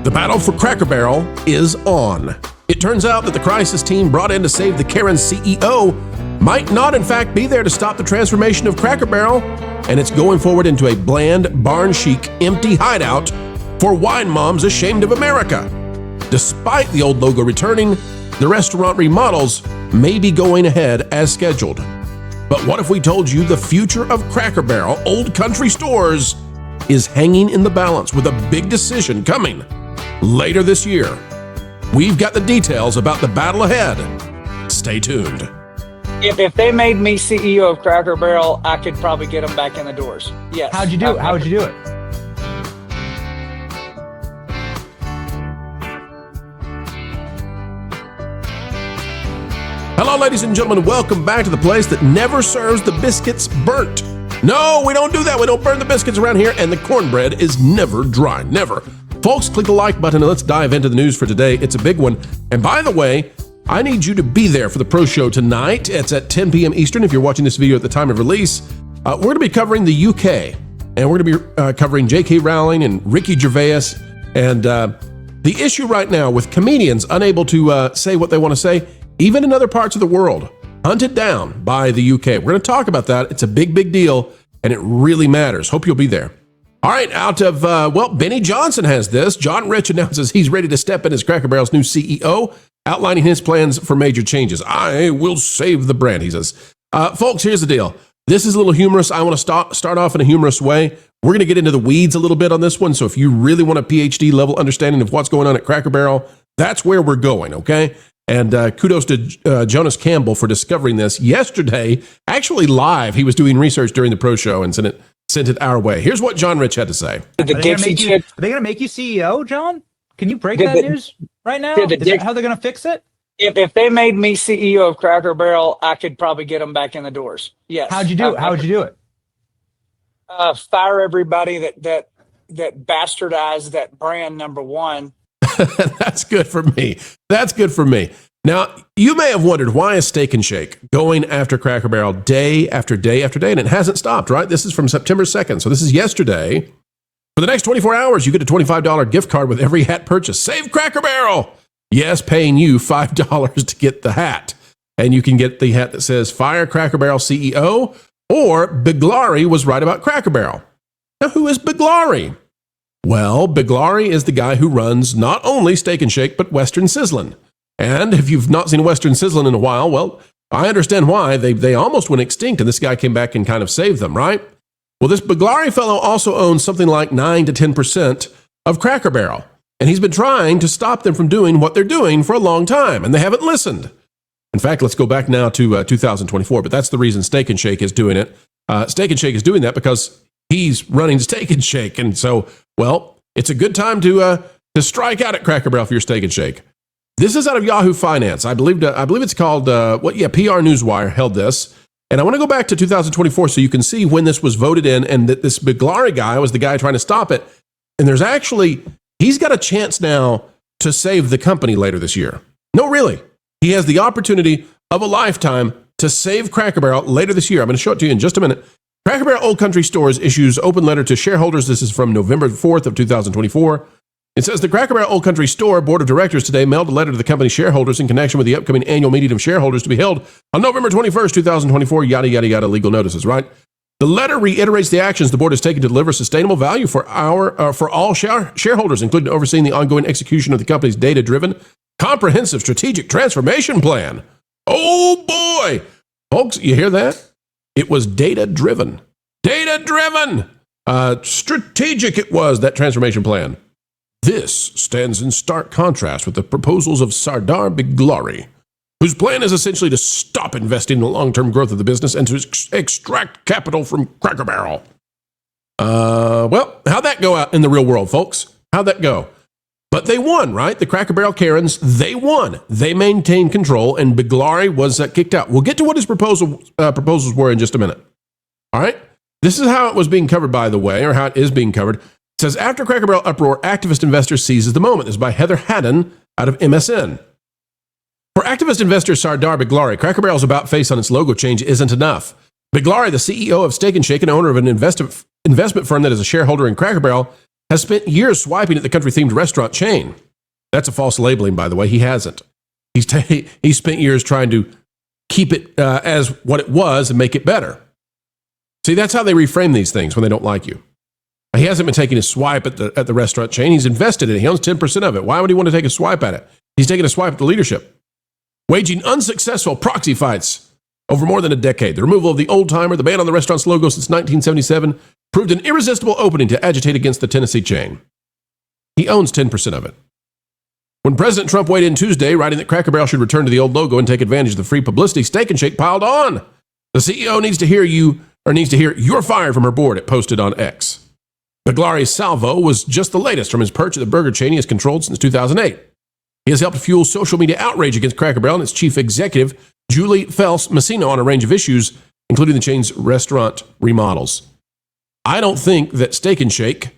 The battle for Cracker Barrel is on. It turns out that the crisis team brought in to save the Karen's CEO might not in fact be there to stop the transformation of Cracker Barrel, and it's going forward into a bland, barn-chic, empty hideout for wine moms ashamed of America. Despite the old logo returning, the restaurant remodels may be going ahead as scheduled. But what if we told you the future of Cracker Barrel Old Country Stores is hanging in the balance with a big decision coming later this year? We've got the details about the battle ahead. Stay tuned. If they made me CEO of Cracker Barrel, I could probably get them back in the doors. Yes. How'd you do it? How'd you do it? Hello, ladies and gentlemen. Welcome back to the place that never serves the biscuits burnt. No, we don't do that. We don't burn the biscuits around here, and the cornbread is never dry. Never. Folks, click the like button and let's dive into the news for today. It's a big one. And by the way, I need you to be there for the Pro Show tonight. It's at 10 p.m. Eastern if you're watching this video at the time of release. We're going to be covering the UK, and we're going to be covering J.K. Rowling and Ricky Gervais, and the issue right now with comedians unable to say what they want to say, even in other parts of the world, hunted down by the UK. We're going to talk about that. It's a big, big deal, and it really matters. Hope you'll be there. All right, out of, Benny Johnson has this. John Rich announces he's ready to step in as Cracker Barrel's new CEO, outlining his plans for major changes. I will save the brand, he says. Folks, here's the deal. This is a little humorous. I want to start off in a humorous way. We're going to get into the weeds a little bit on this one, so if you really want a PhD level understanding of what's going on at Cracker Barrel, that's where we're going, okay? And kudos to Jonas Campbell for discovering this yesterday, actually live. He was doing research during the Pro Show and sent it our way. Here's what John Rich had to say. Are they going to make you CEO, John? Can you break that news right now? Is that how they're going to fix it? If they made me CEO of Cracker Barrel, I could probably get them back in the doors. Yes. How'd you do it? How'd you do it? Fire everybody that bastardized that brand, number one. That's good for me. That's good for me. Now, you may have wondered, why is Steak and Shake going after Cracker Barrel day after day after day? And it hasn't stopped, right? This is from September 2nd. So this is yesterday. For the next 24 hours, you get a $25 gift card with every hat purchase. Save Cracker Barrel! Yes, paying you $5 to get the hat. And you can get the hat that says, Fire Cracker Barrel CEO, or Biglari was right about Cracker Barrel. Now, who is Biglari? Well, Biglari is the guy who runs not only Steak and Shake, but Western Sizzlin'. And if you've not seen Western Sizzlin' in a while, well, I understand why. They almost went extinct, and this guy came back and kind of saved them, right? Well, this Biglari fellow also owns something like 9 to 10% of Cracker Barrel. And he's been trying to stop them from doing what they're doing for a long time, and they haven't listened. In fact, let's go back now to 2024, but that's the reason Steak and Shake is doing it. Steak and Shake is doing that because he's running Steak and Shake, and so, well, it's a good time to strike out at Cracker Barrel for your Steak and Shake. This is out of Yahoo Finance. I believe it's called, PR Newswire held this. And I want to go back to 2024 so you can see when this was voted in, and that this Biglari guy was the guy trying to stop it. And he's got a chance now to save the company later this year. No, really. He has the opportunity of a lifetime to save Cracker Barrel later this year. I'm going to show it to you in just a minute. Cracker Barrel Old Country Stores issues open letter to shareholders. This is from November 4th of 2024. It says the Cracker Barrel Old Country Store Board of Directors today mailed a letter to the company shareholders in connection with the upcoming annual meeting of shareholders to be held on November 21st, 2024, yada, yada, yada, legal notices, right? The letter reiterates the actions the board has taken to deliver sustainable value for all shareholders, including overseeing the ongoing execution of the company's data-driven, comprehensive strategic transformation plan. Oh boy! Folks, you hear that? It was data-driven. Data-driven! Strategic it was, that transformation plan. This stands in stark contrast with the proposals of Sardar Biglari, whose plan is essentially to stop investing in the long-term growth of the business and to extract capital from Cracker Barrel. How'd that go out in the real world, folks? How'd that go? But they won, right? The Cracker Barrel Karens, they won. They maintained control, and Biglari was kicked out. We'll get to what his proposals were in just a minute. All right? This is how it was being covered, by the way, or how it is being covered. It says, after Cracker Barrel uproar, activist investor seizes the moment. This is by Heather Haddon out of MSN. For activist investor Sardar Biglari, Cracker Barrel's about face on its logo change isn't enough. Biglari, the CEO of Steak and Shake and owner of an investment firm that is a shareholder in Cracker Barrel, has spent years swiping at the country-themed restaurant chain. That's a false labeling, by the way. He hasn't. He's spent years trying to keep it as what it was and make it better. See, that's how they reframe these things when they don't like you. He hasn't been taking a swipe at the restaurant chain. He's invested in it. He owns 10% of it. Why would he want to take a swipe at it? He's taking a swipe at the leadership. Waging unsuccessful proxy fights over more than a decade. The removal of the old-timer, the ban on the restaurant's logo since 1977, proved an irresistible opening to agitate against the Tennessee chain. He owns 10% of it. When President Trump weighed in Tuesday, writing that Cracker Barrel should return to the old logo and take advantage of the free publicity, Steak and Shake piled on. The CEO needs to hear you're fired from her board, it posted on X. Biglari's salvo was just the latest from his perch at the burger chain he has controlled since 2008. He has helped fuel social media outrage against Cracker Barrel and its chief executive, Julie Fels-Messina, on a range of issues, including the chain's restaurant remodels. I don't think that Steak and Shake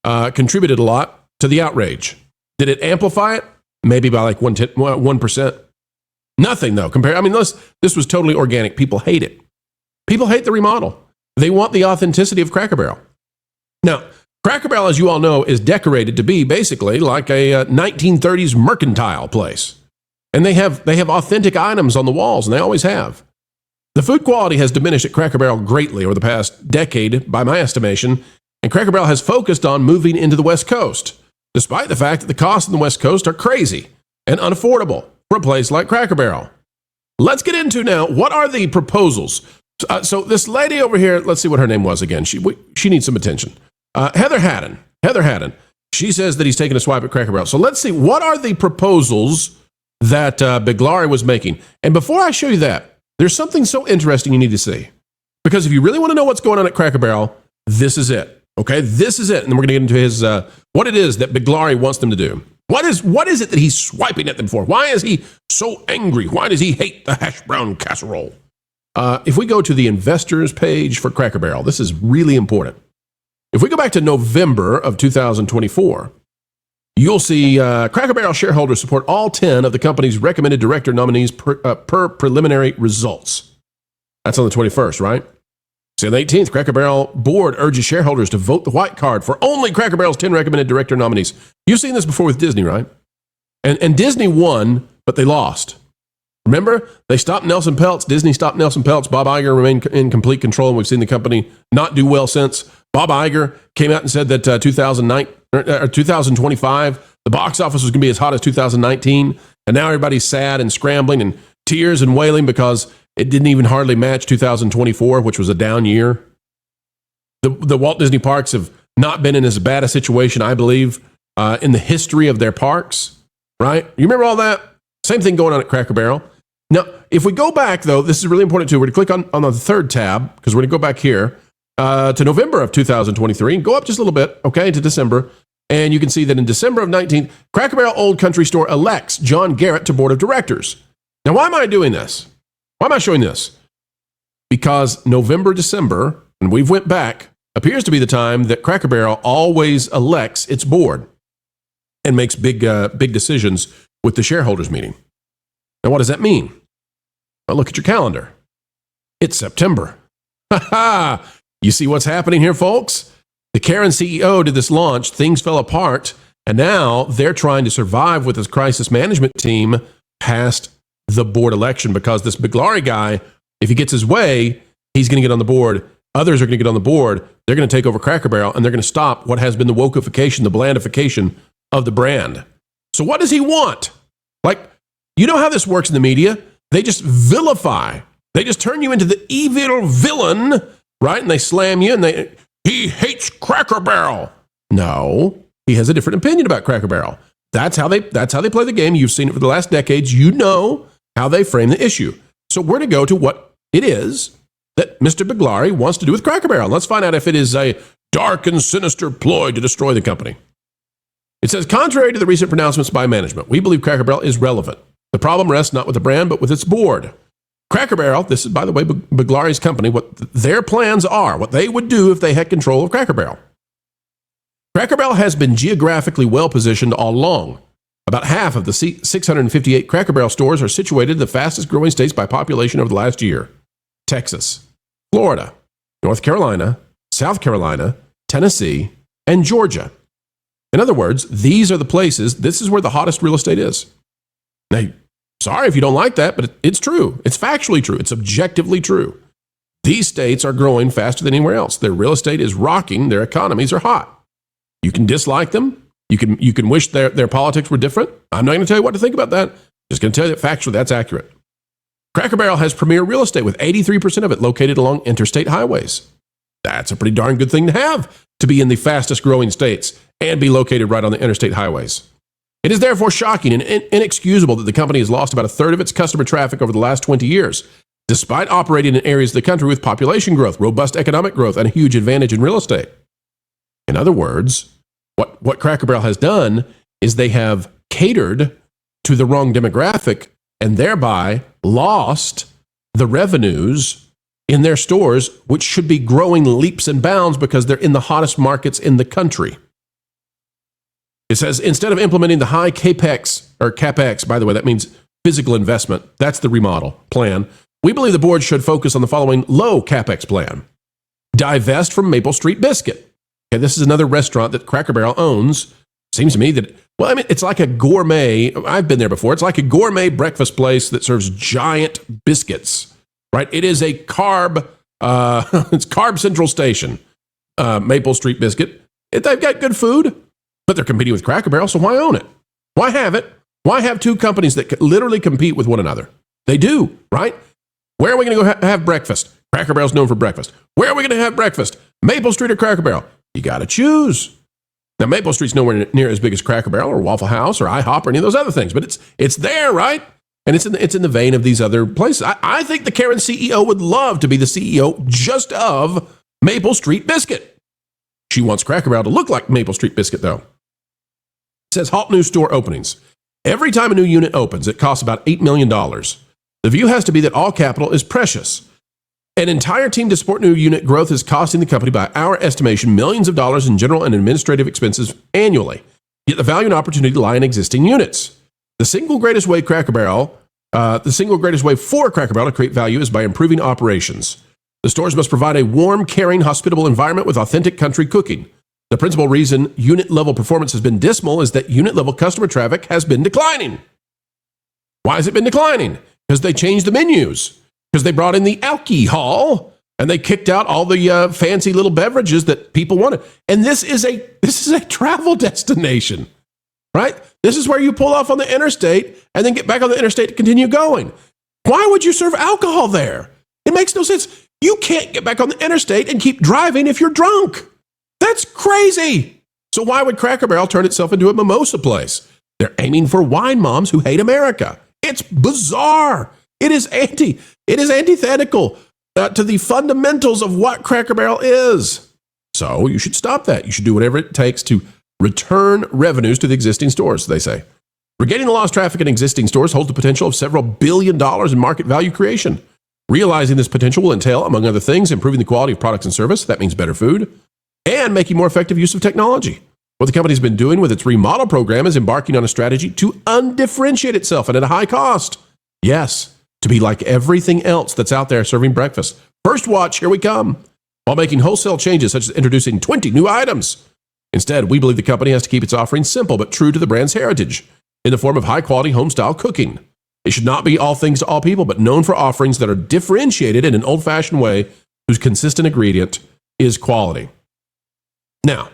contributed a lot to the outrage. Did it amplify it? Maybe by like 1%. Nothing, though. This was totally organic. People hate it. People hate the remodel. They want the authenticity of Cracker Barrel. Now, Cracker Barrel, as you all know, is decorated to be basically like a 1930s mercantile place. And they have authentic items on the walls, and they always have. The food quality has diminished at Cracker Barrel greatly over the past decade, by my estimation, and Cracker Barrel has focused on moving into the West Coast, despite the fact that the costs in the West Coast are crazy and unaffordable for a place like Cracker Barrel. Let's get into now, what are the proposals? So this lady over here, let's see what her name was again. She needs some attention. Heather Haddon. She says that he's taking a swipe at Cracker Barrel. So let's see, what are the proposals that Biglari was making? And before I show you that, there's something so interesting you need to see. Because if you really want to know what's going on at Cracker Barrel, this is it. Okay, this is it. And then we're going to get into his what it is that Biglari wants them to do. What is it that he's swiping at them for? Why is he so angry? Why does he hate the hash brown casserole? If we go to the investors page for Cracker Barrel, this is really important. If we go back to November of 2024, you'll see Cracker Barrel shareholders support all 10 of the company's recommended director nominees per preliminary results. That's on the 21st, right? See, on the 18th, Cracker Barrel board urges shareholders to vote the white card for only Cracker Barrel's 10 recommended director nominees. You've seen this before with Disney, right? And Disney won, but they lost. Remember, they stopped Nelson Peltz. Disney stopped Nelson Peltz. Bob Iger remained in complete control, and we've seen the company not do well since. Bob Iger came out and said that 2025, the box office was going to be as hot as 2019, and now everybody's sad and scrambling and tears and wailing because it didn't even hardly match 2024, which was a down year. The Walt Disney parks have not been in as bad a situation, I believe, in the history of their parks, right? You remember all that? Same thing going on at Cracker Barrel. Now, if we go back, though, this is really important, too. We're going to click on the third tab, because we're going to go back here to November of 2023, and go up just a little bit, okay, to December. And you can see that in December of 19, Cracker Barrel Old Country Store elects John Garrett to board of directors. Now, why am I doing this? Why am I showing this? Because November, December, and we've went back, appears to be the time that Cracker Barrel always elects its board and makes big decisions with the shareholders meeting. Now, what does that mean? Well, look at your calendar. It's September. Ha ha! You see what's happening here, folks? The Karen CEO did this launch, things fell apart, and now they're trying to survive with this crisis management team past the board election, because this Biglari guy, if he gets his way, he's going to get on the board. Others are going to get on the board. They're going to take over Cracker Barrel, and they're going to stop what has been the wokeification, the blandification of the brand. So what does he want? Like, you know how this works in the media? They just vilify. They just turn you into the evil villain, right? And they slam you, and he hates Cracker Barrel. No, he has a different opinion about Cracker Barrel. That's how they play the game. You've seen it for the last decades. You know how they frame the issue. So we're to go to what it is that Mr. Biglari wants to do with Cracker Barrel. Let's find out if it is a dark and sinister ploy to destroy the company. It says, contrary to the recent pronouncements by management, we believe Cracker Barrel is relevant. The problem rests not with the brand, but with its board. Cracker Barrel, this is, by the way, Biglari's company, what their plans are, what they would do if they had control of Cracker Barrel. Cracker Barrel has been geographically well positioned all along. About half of the 658 Cracker Barrel stores are situated in the fastest growing states by population over the last year: Texas, Florida, North Carolina, South Carolina, Tennessee, and Georgia. In other words, these are the places, this is where the hottest real estate is. Now, sorry if you don't like that, but it's true. It's factually true. It's objectively true. These states are growing faster than anywhere else. Their real estate is rocking. Their economies are hot. You can dislike them. You can wish their politics were different. I'm not going to tell you what to think about that. Just going to tell you that factually that's accurate. Cracker Barrel has premier real estate with 83% of it located along interstate highways. That's a pretty darn good thing to have, to be in the fastest growing states and be located right on the interstate highways. It is therefore shocking and inexcusable that the company has lost about a third of its customer traffic over the last 20 years, despite operating in areas of the country with population growth, robust economic growth, and a huge advantage in real estate. In other words, what Cracker Barrel has done is they have catered to the wrong demographic and thereby lost the revenues in their stores, which should be growing leaps and bounds because they're in the hottest markets in the country. It says, instead of implementing the high CAPEX, or CAPEX, by the way, that means physical investment. That's the remodel plan. We believe the board should focus on the following low CAPEX plan. Divest from Maple Street Biscuit. Okay, this is another restaurant that Cracker Barrel owns. Seems to me that, well, I mean, it's like a gourmet, I've been there before, it's like a gourmet breakfast place that serves giant biscuits, right? It is a carb, it's Carb Central Station, Maple Street Biscuit. They've got good food, but they're competing with Cracker Barrel, so why own it? Why have it? Why have two companies that literally compete with one another? They do, right? Where are we going to go have breakfast? Cracker Barrel's known for breakfast. Where are we going to have breakfast? Maple Street or Cracker Barrel? You got to choose. Now, Maple Street's nowhere near as big as Cracker Barrel or Waffle House or IHOP or any of those other things, but it's there, right? And it's in the vein of these other places. I think the Karen CEO would love to be the CEO just of Maple Street Biscuit. She wants Cracker Barrel to look like Maple Street Biscuit, though. It says halt new store openings. Every time a new unit opens, it costs about $8 million. The view has to be that all capital is precious. An entire team to support new unit growth is costing the company, by our estimation, millions of dollars in general and administrative expenses annually. Yet the value and opportunity lie in existing units. The single greatest way for Cracker Barrel to create value is by improving operations. The stores must provide a warm, caring, hospitable environment with authentic country cooking. The principal reason unit-level performance has been dismal is that unit-level customer traffic has been declining. Why has it been declining? Because they changed the menus. Because they brought in the alcohol and they kicked out all the fancy little beverages that people wanted. And this is a travel destination, right? This is where you pull off on the interstate and then get back on the interstate to continue going. Why would you serve alcohol there? It makes no sense. You can't get back on the interstate and keep driving if you're drunk. That's crazy. So why would Cracker Barrel turn itself into a mimosa place? They're aiming for wine moms who hate America. It's bizarre. It is antithetical to the fundamentals of what Cracker Barrel is. So you should stop that. You should do whatever it takes to return revenues to the existing stores, they say. Regaining the lost traffic in existing stores holds the potential of several $1 billion in market value creation. Realizing this potential will entail, among other things, improving the quality of products and service. That means better food. And making more effective use of technology. What the company's been doing with its remodel program is embarking on a strategy to undifferentiate itself and at a high cost. Yes, to be like everything else that's out there serving breakfast. First watch, here we come. While making wholesale changes such as introducing 20 new items. Instead, we believe the company has to keep its offerings simple but true to the brand's heritage in the form of high-quality home-style cooking. It should not be all things to all people, but known for offerings that are differentiated in an old-fashioned way whose consistent ingredient is quality. Now,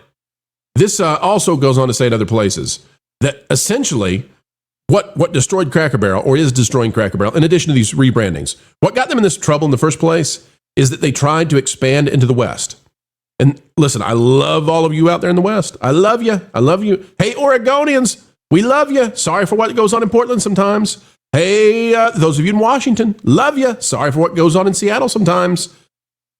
this also goes on to say in other places that essentially what destroyed Cracker Barrel, or is destroying Cracker Barrel, in addition to these rebrandings, what got them in this trouble in the first place is that they tried to expand into the West. And listen, I love all of you out there in the West. I love you. I love you. Hey, Oregonians, we love you. Sorry for what goes on in Portland sometimes. Hey, those of you in Washington, love you. Sorry for what goes on in Seattle sometimes.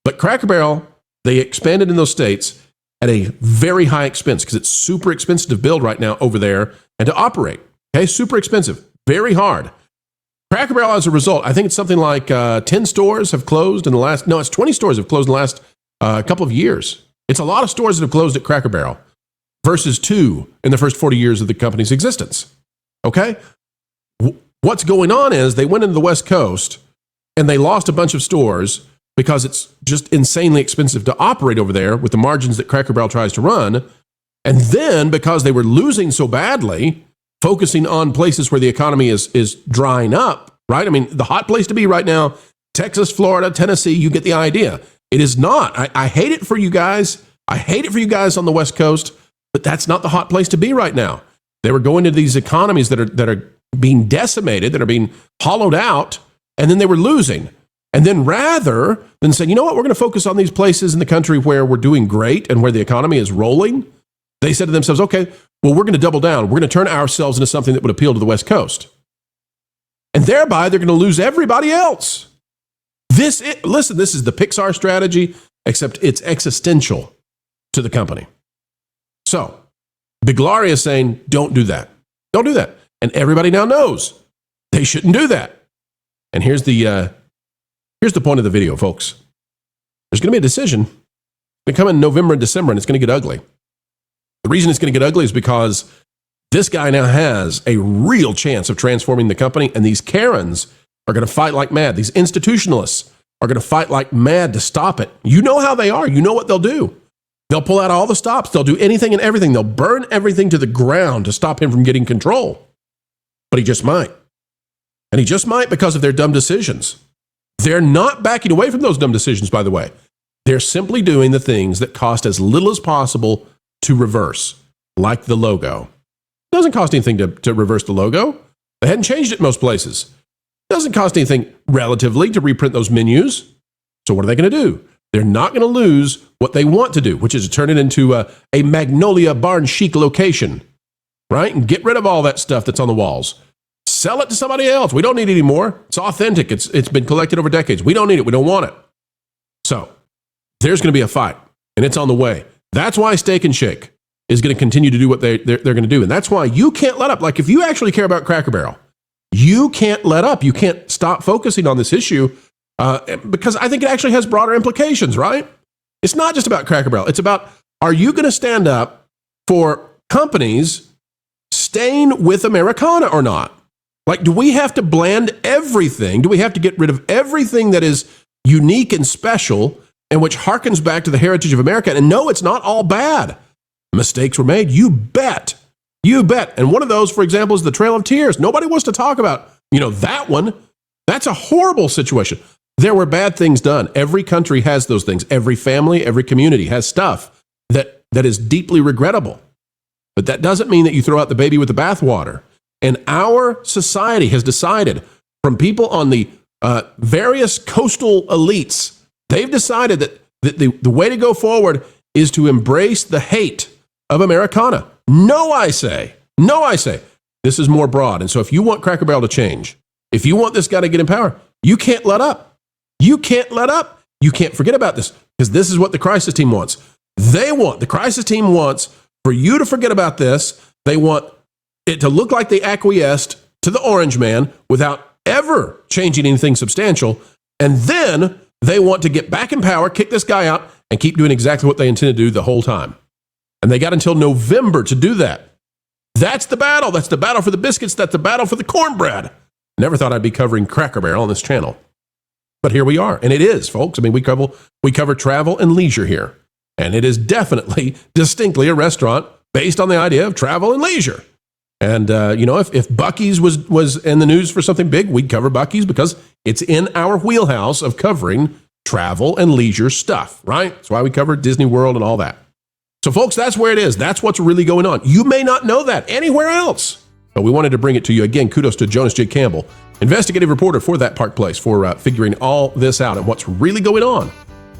But Cracker Barrel, they expanded in those states at a very high expense because it's super expensive to build right now over there and to operate. Okay, super expensive, very hard. Cracker Barrel, as a result, I think it's something like 10 stores have closed in the last, no, it's 20 stores have closed in the last couple of years. It's a lot of stores that have closed at Cracker Barrel versus 2 in the first 40 years of the company's existence. Okay? What's going on is they went into the West Coast and they lost a bunch of stores because it's just insanely expensive to operate over there with the margins that Cracker Barrel tries to run. And then because they were losing so badly, focusing on places where the economy is drying up, right? I mean, the hot place to be right now, Texas, Florida, Tennessee, you get the idea. It is not. I hate it for you guys. I hate it for you guys on the West Coast, but that's not the hot place to be right now. They were going to these economies that are being decimated, that are being hollowed out, and then they were losing. And then rather than saying, you know what, we're going to focus on these places in the country where we're doing great and where the economy is rolling, they said to themselves, okay, well, we're going to double down. We're going to turn ourselves into something that would appeal to the West Coast. And thereby, they're going to lose everybody else. Listen, this is the Pixar strategy, except it's existential to the company. So, Biglari is saying, don't do that. Don't do that. And everybody now knows they shouldn't do that. And here's the point of the video, folks. There's going to be a decision. It's going to come in November and December, and it's going to get ugly. The reason it's going to get ugly is because this guy now has a real chance of transforming the company, and these Karens are going to fight like mad. These institutionalists are going to fight like mad to stop it. You know how they are. You know what they'll do. They'll pull out all the stops. They'll do anything and everything. They'll burn everything to the ground to stop him from getting control. But he just might. And he just might because of their dumb decisions. They're not backing away from those dumb decisions, by the way. They're simply doing the things that cost as little as possible to reverse, like the logo. It doesn't cost anything to reverse the logo. They hadn't changed it in most places. It doesn't cost anything relatively to reprint those menus. So what are they going to do? They're not going to lose what they want to do, which is to turn it into a Magnolia barn chic location, right? And get rid of all that stuff that's on the walls. Sell it to somebody else. We don't need it anymore. It's authentic. It's been collected over decades. We don't need it. We don't want it. So there's going to be a fight, and it's on the way. That's why Steak and Shake is going to continue to do what they're going to do. And that's why you can't let up. Like, if you actually care about Cracker Barrel, you can't let up. You can't stop focusing on this issue because I think it actually has broader implications, right? It's not just about Cracker Barrel. It's about, are you going to stand up for companies staying with Americana or not? Like, do we have to blend everything? Do we have to get rid of everything that is unique and special and which harkens back to the heritage of America? And no, it's not all bad. Mistakes were made. You bet. You bet. And one of those, for example, is the Trail of Tears. Nobody wants to talk about, that one. That's a horrible situation. There were bad things done. Every country has those things. Every family, every community has stuff that is deeply regrettable. But that doesn't mean that you throw out the baby with the bathwater. And our society has decided, from people on the various coastal elites, they've decided that the way to go forward is to embrace the hate of Americana. No, I say. This is more broad. And so if you want Cracker Barrel to change, if you want this guy to get in power, you can't let up. You can't let up. You can't forget about this, because this is what the crisis team wants. The crisis team wants for you to forget about this. They want it to look like they acquiesced to the Orange Man without ever changing anything substantial. And then they want to get back in power, kick this guy out, and keep doing exactly what they intended to do the whole time. And they got until November to do that. That's the battle. That's the battle for the biscuits. That's the battle for the cornbread. Never thought I'd be covering Cracker Barrel on this channel. But here we are. And it is, folks. I mean, we cover travel and leisure here. And it is definitely, distinctly a restaurant based on the idea of travel and leisure. And, if Buc-ee's was in the news for something big, we'd cover Buc-ee's because it's in our wheelhouse of covering travel and leisure stuff, right? That's why we cover Disney World and all that. So, folks, that's where it is. That's what's really going on. You may not know that anywhere else, but we wanted to bring it to you. Again, kudos to Jonas J. Campbell, investigative reporter for That Park Place, for figuring all this out and what's really going on.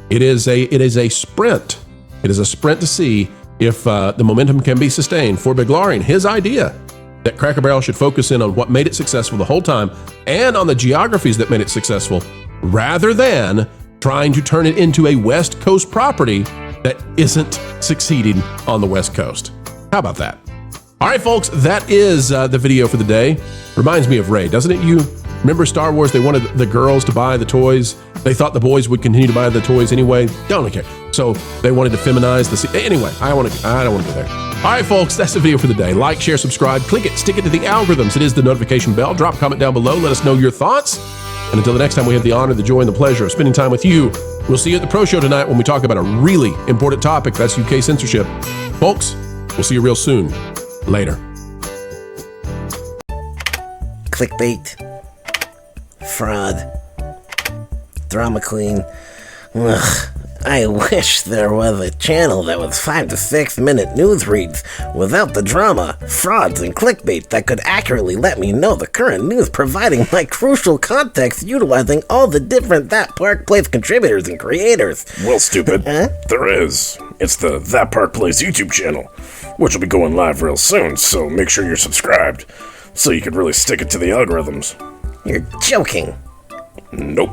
It is a sprint. It is a sprint to see if the momentum can be sustained for Biglari and his idea that Cracker Barrel should focus in on what made it successful the whole time and on the geographies that made it successful, rather than trying to turn it into a West Coast property that isn't succeeding on the West Coast. How about that? All right, folks, that is the video for the day. Reminds me of Ray, doesn't it? You remember Star Wars? They wanted the girls to buy the toys. They thought the boys would continue to buy the toys anyway. Don't care. So they wanted to feminize the... Anyway, I don't want to go there. All right, folks, that's the video for the day. Like, share, subscribe, click it, stick it to the algorithms. It is the notification bell. Drop a comment down below. Let us know your thoughts. And until the next time we have the honor, the joy, and the pleasure of spending time with you, we'll see you at the Pro Show tonight when we talk about a really important topic. That's UK censorship. Folks, We'll see you real soon. Later. Clickbait. Fraud. Drama queen. Ugh. I wish there was a channel that was 5 to 6 minute news reads without the drama, frauds, and clickbait that could accurately let me know the current news, providing my crucial context utilizing all the different That Park Place contributors and creators. Well, stupid. There is. It's the That Park Place YouTube channel, which will be going live real soon, so make sure you're subscribed, so you can really stick it to the algorithms. You're joking. Nope.